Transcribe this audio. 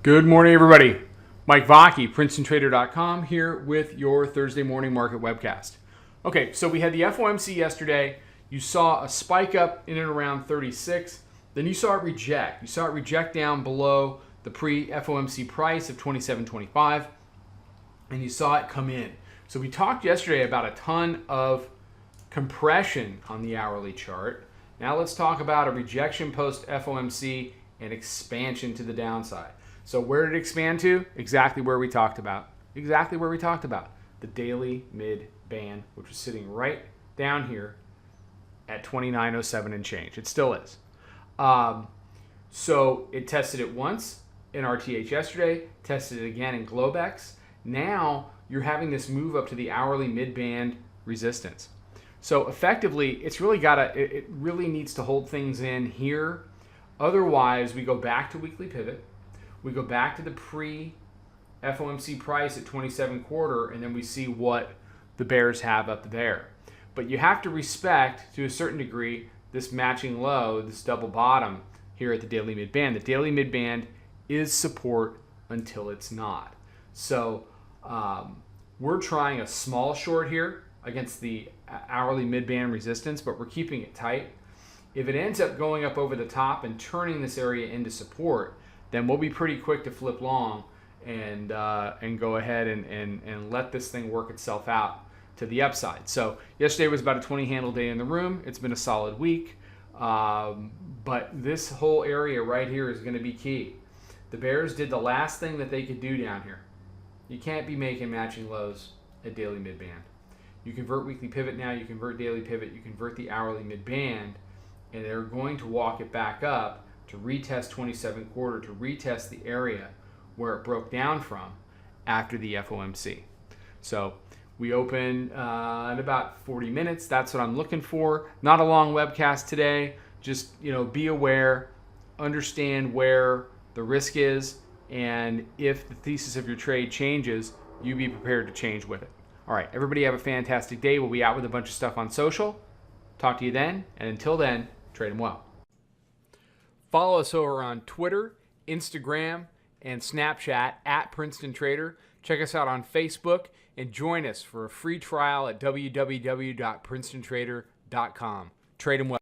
Good morning, everybody. Mike Vacchi, Princetontrader.com, here with your Thursday morning market webcast. Okay, so we had the FOMC yesterday. You saw a spike up in and around 36. Then you saw it reject. You saw it reject down below the pre-FOMC price of 27.25, and you saw it come in. So we talked yesterday about a ton of compression on the hourly chart. Now let's talk about a rejection post FOMC and expansion to the downside. So where did it expand to? Exactly where we talked about. Exactly where we talked about. The daily mid band, which was sitting right down here at 29.07 and change. It still is. So it tested it once in RTH yesterday, tested it again in Globex. Now you're having this move up to the hourly mid-band resistance. So effectively, it really needs to hold things in here. Otherwise, we go back to weekly pivot. We go back to the pre-FOMC price at 27.25, and then we see what the bears have up there. But you have to respect, to a certain degree, this matching low, this double bottom here at the daily mid-band. The daily mid-band is support until it's not. So we're trying a small short here against the hourly mid-band resistance, but we're keeping it tight. If it ends up going up over the top and turning this area into support, then we'll be pretty quick to flip long and go ahead and let this thing work itself out to the upside. So yesterday was about a 20 handle day in the room. It's been a solid week, but this whole area right here is going to be key. The bears did the last thing that they could do down here. You can't be making matching lows at daily mid-band. You convert weekly pivot now, you convert daily pivot, you convert the hourly mid-band, and they're going to walk it back up to retest 27.25, to retest the area where it broke down from after the FOMC. So we open in about 40 minutes. That's what I'm looking for. Not a long webcast today. Just be aware, understand where the risk is, and if the thesis of your trade changes, you be prepared to change with it. All right, everybody have a fantastic day. We'll be out with a bunch of stuff on social. Talk to you then, and until then, trade them well. Follow us over on Twitter, Instagram, and Snapchat at Princeton Trader. Check us out on Facebook and join us for a free trial at www.princetontrader.com. Trade them well.